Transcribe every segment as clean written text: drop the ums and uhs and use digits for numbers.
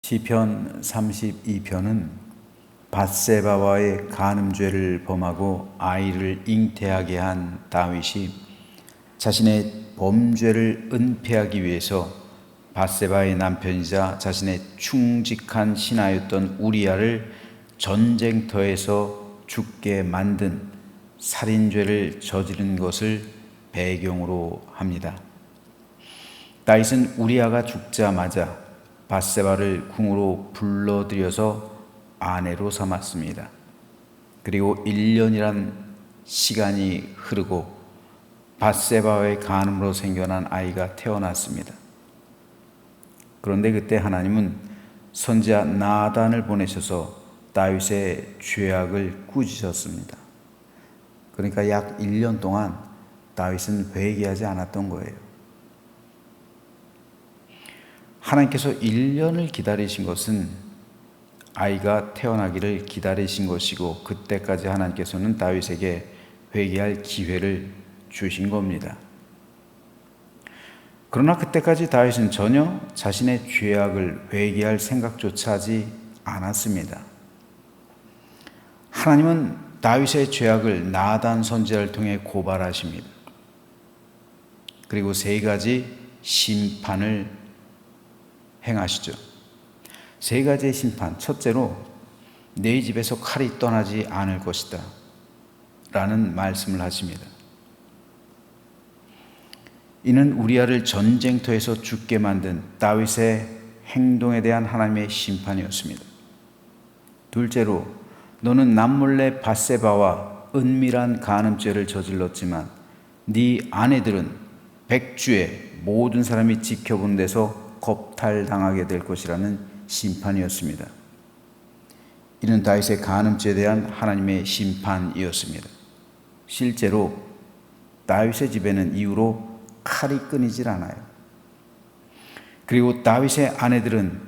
시편 32편은 밧세바와의 간음죄를 범하고 아이를 잉태하게 한 다윗이 자신의 범죄를 은폐하기 위해서 밧세바의 남편이자 자신의 충직한 신하였던 우리아를 전쟁터에서 죽게 만든 살인죄를 저지른 것을 배경으로 합니다. 다윗은 우리아가 죽자마자 밧세바를 궁으로 불러들여서 아내로 삼았습니다. 그리고 1년이란 시간이 흐르고 밧세바의 간음으로 생겨난 아이가 태어났습니다. 그런데 그때 하나님은 선지자 나단을 보내셔서 다윗의 죄악을 꾸짖었습니다. 그러니까 약 1년 동안 다윗은 회개하지 않았던 거예요. 하나님께서 1년을 기다리신 것은 아이가 태어나기를 기다리신 것이고, 그때까지 하나님께서는 다윗에게 회개할 기회를 주신 겁니다. 그러나 그때까지 다윗은 전혀 자신의 죄악을 회개할 생각조차 하지 않았습니다. 하나님은 다윗의 죄악을 나단 선지자를 통해 고발하십니다. 그리고 3가지 심판을 행하시죠. 3가지의 심판. 첫째로, 내 집에서 칼이 떠나지 않을 것이다 라는 말씀을 하십니다. 이는 우리아를 전쟁터에서 죽게 만든 다윗의 행동에 대한 하나님의 심판이었습니다. 둘째로, 너는 남몰래 밧세바와 은밀한 간음죄를 저질렀지만 네 아내들은 백주에 모든 사람이 지켜본 데서 겁탈당하게 될 것이라는 심판이었습니다. 이는 다윗의 간음죄에 대한 하나님의 심판이었습니다. 실제로 다윗의 집에는 이후로 칼이 끊이질 않아요. 그리고 다윗의 아내들은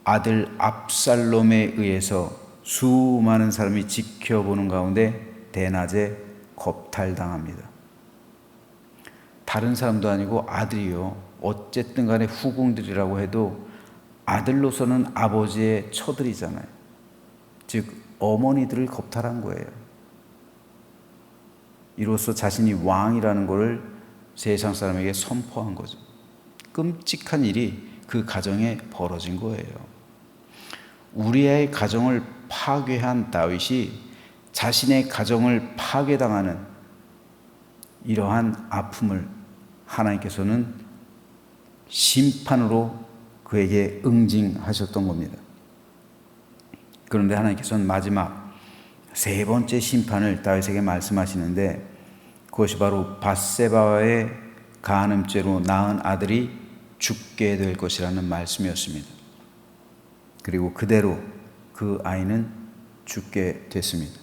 아들 압살롬에 의해서 수많은 사람이 지켜보는 가운데 대낮에 겁탈당합니다. 다른 사람도 아니고 아들이요. 어쨌든 간에 후궁들이라고 해도 아들로서는 아버지의 처들이잖아요. 즉 어머니들을 겁탈한 거예요. 이로써 자신이 왕이라는 것을 세상 사람에게 선포한 거죠. 끔찍한 일이 그 가정에 벌어진 거예요. 우리아의 가정을 파괴한 다윗이 자신의 가정을 파괴당하는 이러한 아픔을 하나님께서는 심판으로 그에게 응징하셨던 겁니다. 그런데 하나님께서는 마지막 3번째 심판을 다윗에게 말씀하시는데, 그것이 바로 밧세바와의 간음죄로 낳은 아들이 죽게 될 것이라는 말씀이었습니다. 그리고 그대로 그 아이는 죽게 됐습니다.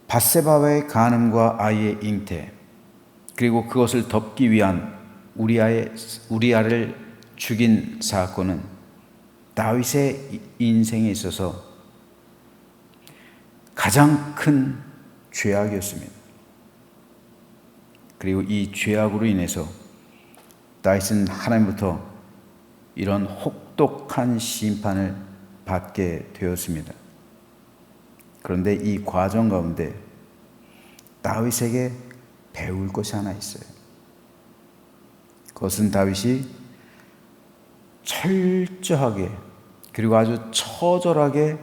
밧세바와의 간음과 아이의 잉태, 그리고 그것을 덮기 위한 우리아를 죽인 사건은 다윗의 인생에 있어서 가장 큰 죄악이었습니다. 그리고 이 죄악으로 인해서 다윗은 하나님부터 이런 혹독한 심판을 받게 되었습니다. 그런데 이 과정 가운데 다윗에게 배울 것이 하나 있어요. 그것은 다윗이 철저하게 그리고 아주 처절하게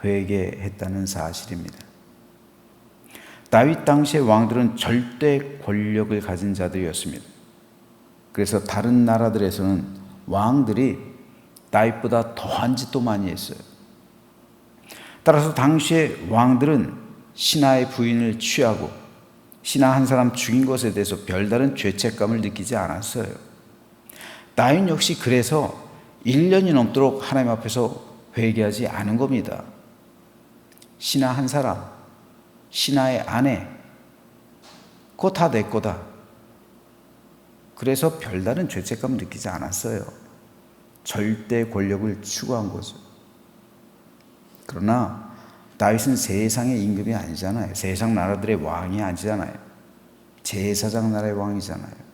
회개했다는 사실입니다. 다윗 당시의 왕들은 절대 권력을 가진 자들이었습니다. 그래서 다른 나라들에서는 왕들이 다윗보다 더한 짓도 많이 했어요. 따라서 당시의 왕들은 신하의 부인을 취하고 신하 한 사람 죽인 것에 대해서 별다른 죄책감을 느끼지 않았어요. 다윗 역시 그래서 1년이 넘도록 하나님 앞에서 회개하지 않은 겁니다. 신하 한 사람, 신하의 아내, 그거 다 내 거다. 그래서 별다른 죄책감을 느끼지 않았어요. 절대 권력을 추구한 거죠. 그러나 다윗은 세상의 임금이 아니잖아요. 세상 나라들의 왕이 아니잖아요. 제사장 나라의 왕이잖아요.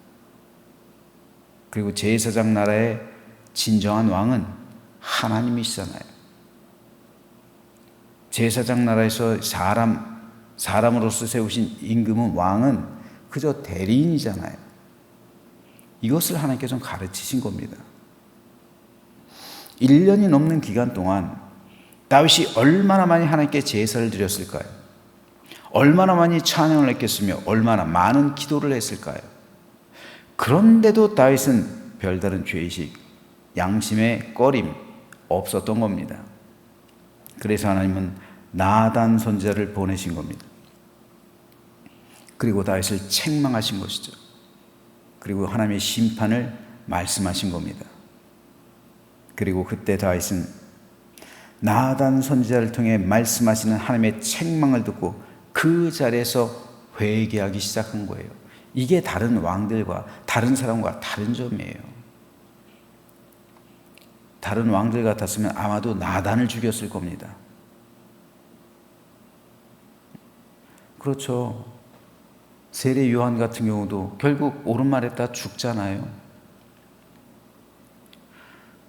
그리고 제사장 나라의 진정한 왕은 하나님이시잖아요. 제사장 나라에서 사람으로서 세우신 임금은 왕은 그저 대리인이잖아요. 이것을 하나님께 좀 가르치신 겁니다. 1년이 넘는 기간 동안 다윗이 얼마나 많이 하나님께 제사를 드렸을까요? 얼마나 많이 찬양을 했겠으며 얼마나 많은 기도를 했을까요? 그런데도 다윗은 별다른 죄의식, 양심의 꺼림 없었던 겁니다. 그래서 하나님은 나단 선지자를 보내신 겁니다. 그리고 다윗을 책망하신 것이죠. 그리고 하나님의 심판을 말씀하신 겁니다. 그리고 그때 다윗은 나단 선지자를 통해 말씀하시는 하나님의 책망을 듣고 그 자리에서 회개하기 시작한 거예요. 이게 다른 왕들과 다른 사람과 다른 점이에요. 다른 왕들 같았으면 아마도 나단을 죽였을 겁니다. 그렇죠. 세례 요한 같은 경우도 결국 옳은 말 했다 죽잖아요.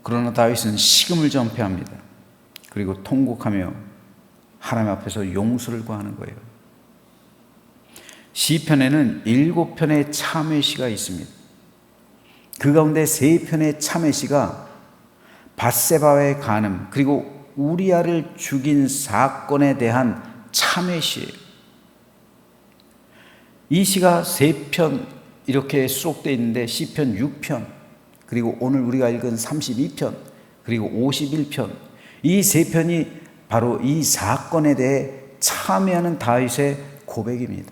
그러나 다윗은 식음을 전폐합니다. 그리고 통곡하며 하나님 앞에서 용서를 구하는 거예요. 시편에는 7편의 참회시가 있습니다. 그 가운데 3편의 참회시가 밧세바의 간음 그리고 우리아를 죽인 사건에 대한 참회시예요. 이 시가 3편 이렇게 수록되어 있는데 시편 6편 그리고 오늘 우리가 읽은 32편 그리고 51편 이 3편이 바로 이 사건에 대해 참회하는 다윗의 고백입니다.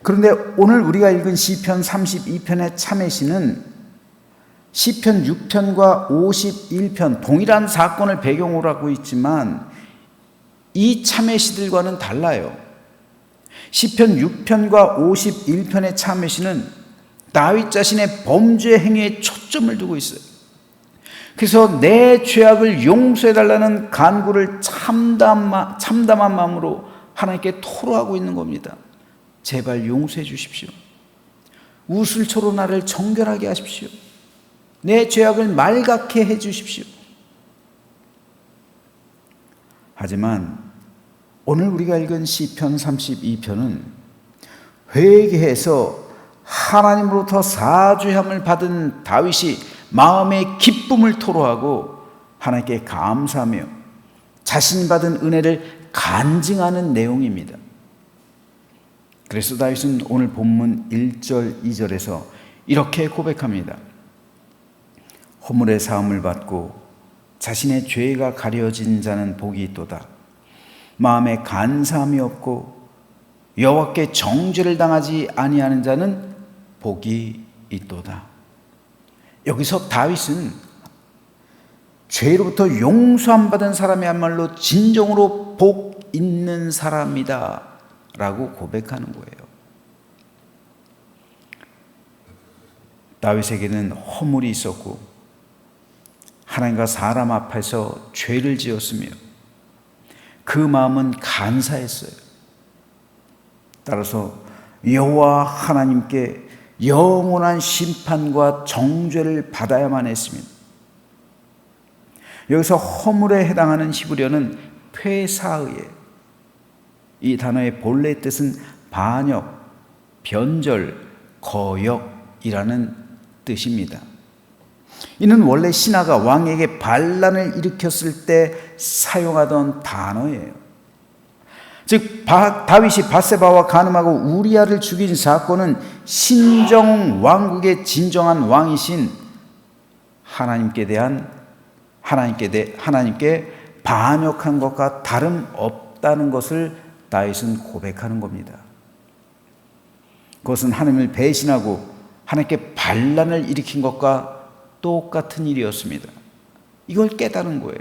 그런데 오늘 우리가 읽은 시편 32편의 참회시는 시편 6편과 51편 동일한 사건을 배경으로 하고 있지만 이 참회시들과는 달라요. 시편 6편과 51편의 참회시는 다윗 자신의 범죄 행위에 초점을 두고 있어요. 그래서 내 죄악을 용서해달라는 간구를 참담한 마음으로 하나님께 토로하고 있는 겁니다. 제발 용서해 주십시오. 우슬초로 나를 정결하게 하십시오. 내 죄악을 말갛게 해 주십시오. 하지만 오늘 우리가 읽은 시편 32편은 회개해서 하나님으로부터 사죄함을 받은 다윗이 마음의 기쁨을 토로하고 하나님께 감사하며 자신이 받은 은혜를 간증하는 내용입니다. 그래서 다윗은 오늘 본문 1절 2절에서 이렇게 고백합니다. 허물의 사함을 받고 자신의 죄가 가려진 자는 복이 있도다. 마음에 간사함이 없고 여호와께 정죄를 당하지 아니하는 자는 복이 있도다. 여기서 다윗은 죄로부터 용서함 받은 사람이야말로 진정으로 복 있는 사람이다 라고 고백하는 거예요. 다윗에게는 허물이 있었고 하나님과 사람 앞에서 죄를 지었으며 그 마음은 간사했어요. 따라서 여호와 하나님께 영원한 심판과 정죄를 받아야만 했습니다. 여기서 허물에 해당하는 히브리어는 폐사의예요. 이 단어의 본래 뜻은 반역, 변절, 거역이라는 뜻입니다. 이는 원래 신하가 왕에게 반란을 일으켰을 때 사용하던 단어예요. 즉 다윗이 밧세바와 간음하고 우리아를 죽인 사건은 신정 왕국의 진정한 왕이신 하나님께 반역한 것과 다름없다는 것을 다윗은 고백하는 겁니다. 그것은 하나님을 배신하고 하나님께 반란을 일으킨 것과 똑같은 일이었습니다. 이걸 깨달은 거예요.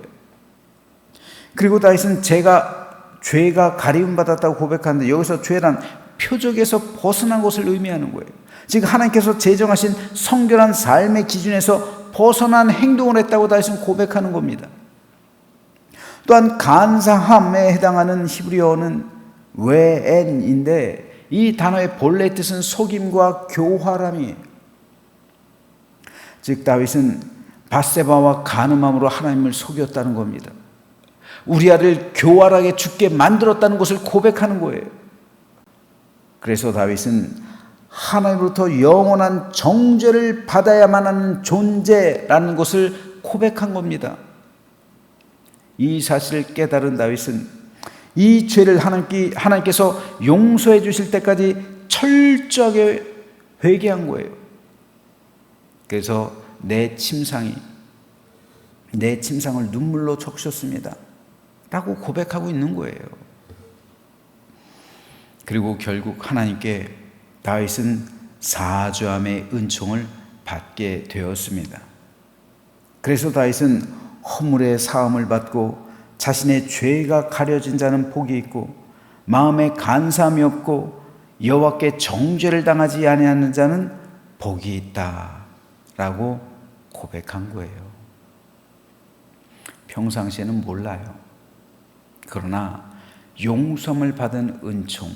그리고 다윗은 죄가 가리움받았다고 고백하는데 여기서 죄란 표적에서 벗어난 것을 의미하는 거예요. 즉 하나님께서 제정하신 성결한 삶의 기준에서 벗어난 행동을 했다고 다윗은 고백하는 겁니다. 또한 간사함에 해당하는 히브리어는 외엔인데 이 단어의 본래 뜻은 속임과 교활함이에요. 즉 다윗은 밧세바와 간음함으로 하나님을 속였다는 겁니다. 우리아를 교활하게 죽게 만들었다는 것을 고백하는 거예요. 그래서 다윗은 하나님으로부터 영원한 정죄를 받아야만 하는 존재라는 것을 고백한 겁니다. 이 사실을 깨달은 다윗은 이 죄를 하나님께서 용서해 주실 때까지 철저하게 회개한 거예요. 그래서 내 침상을 눈물로 적셨습니다 라고 고백하고 있는 거예요. 그리고 결국 하나님께 다윗은 사죄함의 은총을 받게 되었습니다. 그래서 다윗은 허물의 사함을 받고 자신의 죄가 가려진 자는 복이 있고 마음에 간사함이 없고 여호와께 정죄를 당하지 아니하는 자는 복이 있다라고 고백한 거예요. 평상시에는 몰라요. 그러나 용서를 받은 은총,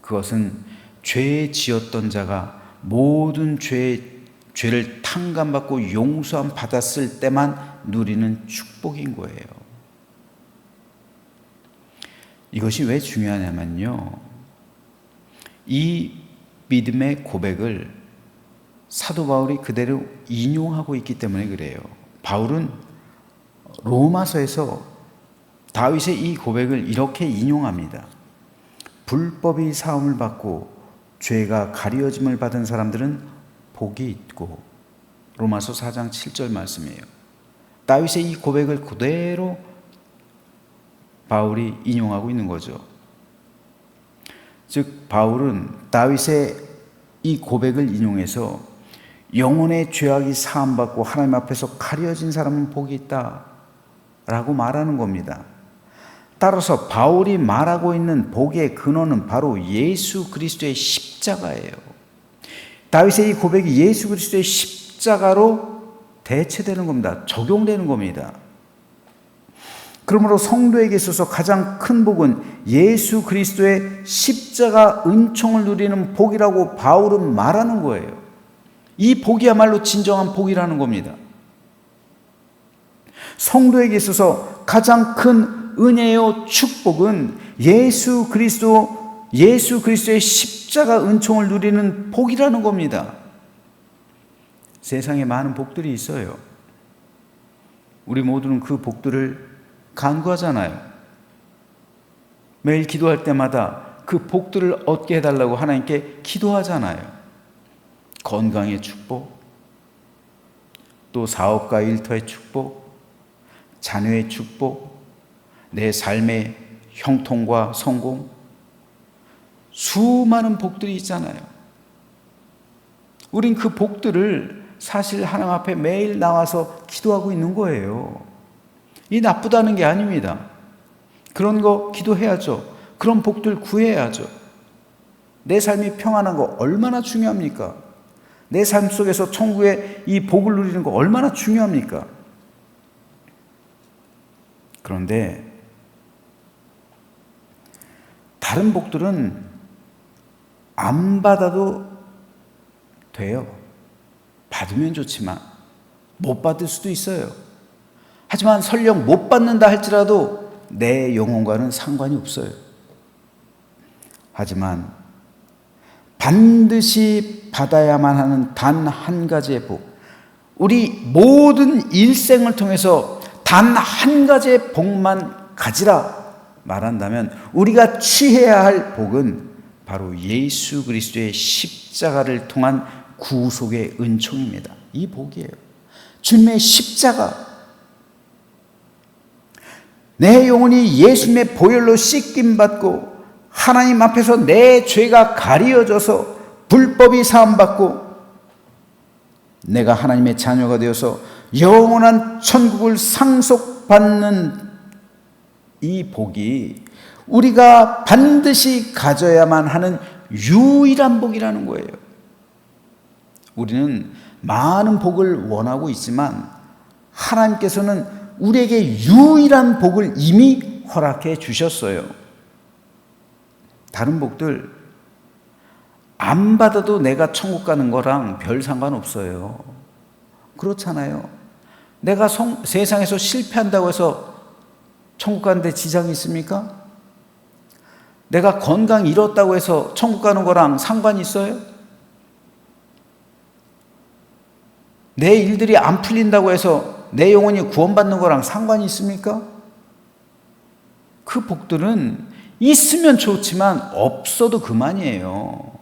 그것은 죄 지었던 자가 모든 죄를 탕감받고 용서함 받았을 때만 누리는 축복인 거예요. 이것이 왜 중요하냐면요, 이 믿음의 고백을 사도 바울이 그대로 인용하고 있기 때문에 그래요. 바울은 로마서에서 다윗의 이 고백을 이렇게 인용합니다. 불법이 사함을 받고 죄가 가려짐을 받은 사람들은 복이 있고, 로마서 4장 7절 말씀이에요. 다윗의 이 고백을 그대로 바울이 인용하고 있는 거죠. 즉 바울은 다윗의 이 고백을 인용해서 영혼의 죄악이 사함받고 하나님 앞에서 가려진 사람은 복이 있다 라고 말하는 겁니다. 따라서 바울이 말하고 있는 복의 근원은 바로 예수 그리스도의 십자가예요. 다윗의 이 고백이 예수 그리스도의 십자가로 대체되는 겁니다. 적용되는 겁니다. 그러므로 성도에게 있어서 가장 큰 복은 예수 그리스도의 십자가 은총을 누리는 복이라고 바울은 말하는 거예요. 이 복이야말로 진정한 복이라는 겁니다. 성도에게 있어서 가장 큰 은혜요 축복은 예수 그리스도의 십자가 은총을 누리는 복이라는 겁니다. 세상에 많은 복들이 있어요. 우리 모두는 그 복들을 간구하잖아요. 매일 기도할 때마다 그 복들을 얻게 해달라고 하나님께 기도하잖아요. 건강의 축복, 또 사업과 일터의 축복, 자녀의 축복, 내 삶의 형통과 성공, 수많은 복들이 있잖아요. 우린 그 복들을 사실 하나님 앞에 매일 나와서 기도하고 있는 거예요. 이 나쁘다는 게 아닙니다. 그런 거 기도해야죠. 그런 복들 구해야죠. 내 삶이 평안한 거 얼마나 중요합니까? 내 삶 속에서 천국의 이 복을 누리는 거 얼마나 중요합니까? 그런데 다른 복들은 안 받아도 돼요. 받으면 좋지만 못 받을 수도 있어요. 하지만 설령 못 받는다 할지라도 내 영혼과는 상관이 없어요. 하지만 반드시 받아야만 하는 단 한 가지의 복, 우리 모든 일생을 통해서 단 한 가지의 복만 가지라 말한다면 우리가 취해야 할 복은 바로 예수 그리스도의 십자가를 통한 구속의 은총입니다. 이 복이에요. 주님의 십자가, 내 영혼이 예수님의 보혈로 씻김받고 하나님 앞에서 내 죄가 가려져서 불법이 사함받고 내가 하나님의 자녀가 되어서 영원한 천국을 상속받는 이 복이 우리가 반드시 가져야만 하는 유일한 복이라는 거예요. 우리는 많은 복을 원하고 있지만 하나님께서는 우리에게 유일한 복을 이미 허락해 주셨어요. 다른 복들 안 받아도 내가 천국 가는 거랑 별 상관없어요. 그렇잖아요. 내가 세상에서 실패한다고 해서 천국 가는데 지장이 있습니까? 내가 건강 잃었다고 해서 천국 가는 거랑 상관이 있어요? 내 일들이 안 풀린다고 해서 내 영혼이 구원받는 거랑 상관이 있습니까? 그 복들은 있으면 좋지만 없어도 그만이에요.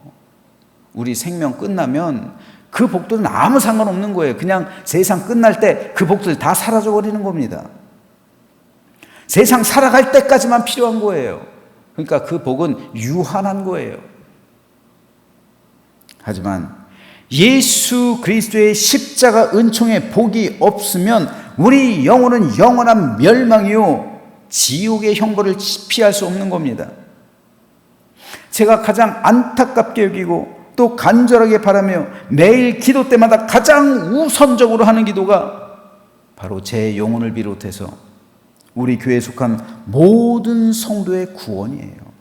우리 생명 끝나면 그 복들은 아무 상관없는 거예요. 그냥 세상 끝날 때 그 복들 다 사라져 버리는 겁니다. 세상 살아갈 때까지만 필요한 거예요. 그러니까 그 복은 유한한 거예요. 하지만 예수 그리스도의 십자가 은총의 복이 없으면 우리 영혼은 영원한 멸망이요 지옥의 형벌을 피할 수 없는 겁니다. 제가 가장 안타깝게 여기고 또 간절하게 바라며 매일 기도 때마다 가장 우선적으로 하는 기도가 바로 제 영혼을 비롯해서 우리 교회에 속한 모든 성도의 구원이에요.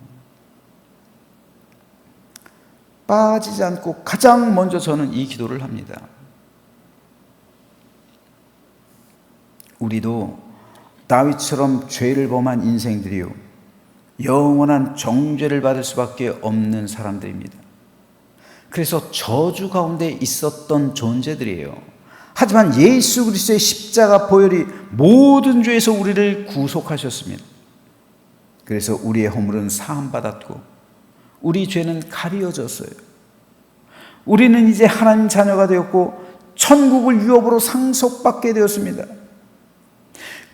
빠지지 않고 가장 먼저 저는 이 기도를 합니다. 우리도 다윗처럼 죄를 범한 인생들이요 영원한 정죄를 받을 수밖에 없는 사람들입니다. 그래서 저주 가운데 있었던 존재들이에요. 하지만 예수 그리스도의 십자가 보혈이 모든 죄에서 우리를 구속하셨습니다. 그래서 우리의 허물은 사함받았고 우리 죄는 가리워졌어요. 우리는 이제 하나님 자녀가 되었고 천국을 유업으로 상속받게 되었습니다.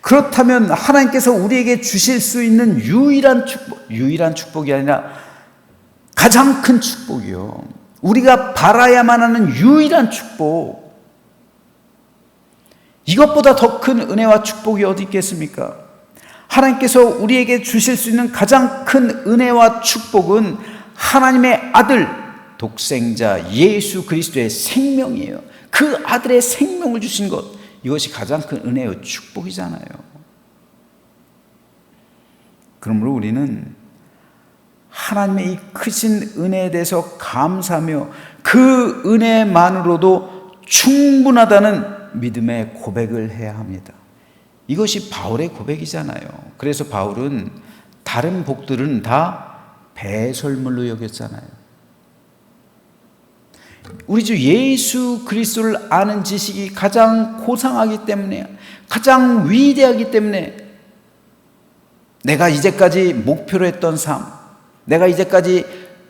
그렇다면 하나님께서 우리에게 주실 수 있는 유일한 축복이 아니라 가장 큰 축복이요. 우리가 바라야만 하는 유일한 축복. 이것보다 더 큰 은혜와 축복이 어디 있겠습니까? 하나님께서 우리에게 주실 수 있는 가장 큰 은혜와 축복은 하나님의 아들, 독생자 예수 그리스도의 생명이에요. 그 아들의 생명을 주신 것, 이것이 가장 큰 은혜요 축복이잖아요. 그러므로 우리는 하나님의 이 크신 은혜에 대해서 감사하며 그 은혜만으로도 충분하다는 믿음의 고백을 해야 합니다. 이것이 바울의 고백이잖아요. 그래서 바울은 다른 복들은 다 배설물로 여겼잖아요. 우리 주 예수 그리스도를 아는 지식이 가장 고상하기 때문에, 가장 위대하기 때문에 내가 이제까지 목표로 했던 삶, 내가 이제까지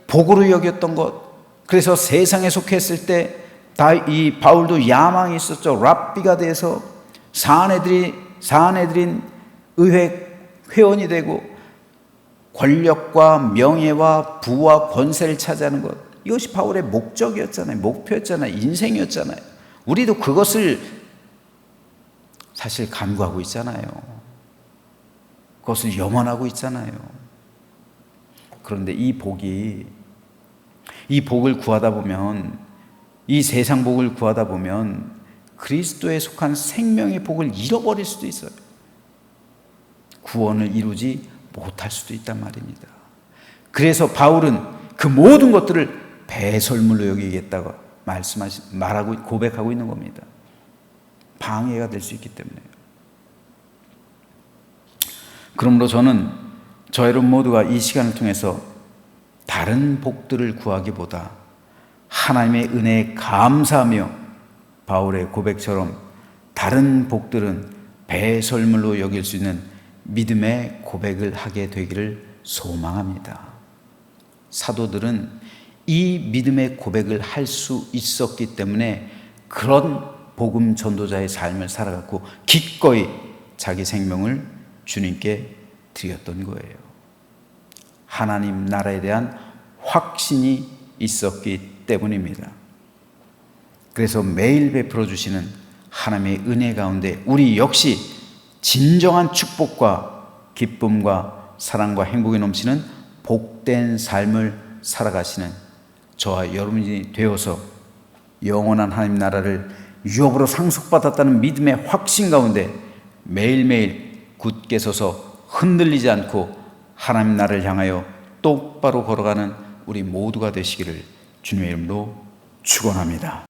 복으로 여겼던 것, 그래서 세상에 속했을 때 이 바울도 야망이 있었죠. 랍비가 돼서 사내들인 의회 회원이 되고 권력과 명예와 부와 권세를 차지하는 것, 이것이 바울의 목적이었잖아요. 목표였잖아요. 인생이었잖아요. 우리도 그것을 사실 간구하고 있잖아요. 그것을 염원하고 있잖아요. 그런데 이 복을 구하다 보면, 이 세상 복을 구하다 보면 그리스도에 속한 생명의 복을 잃어버릴 수도 있어요. 구원을 이루지 못할 수도 있단 말입니다. 그래서 바울은 그 모든 것들을 배설물로 여기겠다고 말하고 고백하고 있는 겁니다. 방해가 될 수 있기 때문에. 그러므로 저는 저 여러분 모두가 이 시간을 통해서 다른 복들을 구하기보다 하나님의 은혜에 감사하며 바울의 고백처럼 다른 복들은 배설물로 여길 수 있는 믿음의 고백을 하게 되기를 소망합니다. 사도들은 이 믿음의 고백을 할 수 있었기 때문에 그런 복음 전도자의 삶을 살아갔고 기꺼이 자기 생명을 주님께 드렸던 거예요. 하나님 나라에 대한 확신이 있었기 때문입니다. 그래서 매일 베풀어 주시는 하나님의 은혜 가운데 우리 역시 진정한 축복과 기쁨과 사랑과 행복이 넘치는 복된 삶을 살아가시는 저와 여러분이 되어서 영원한 하나님 나라를 유업으로 상속받았다는 믿음의 확신 가운데 매일매일 굳게 서서 흔들리지 않고 하나님 나라를 향하여 똑바로 걸어가는 우리 모두가 되시기를 주님의 이름으로 축원합니다.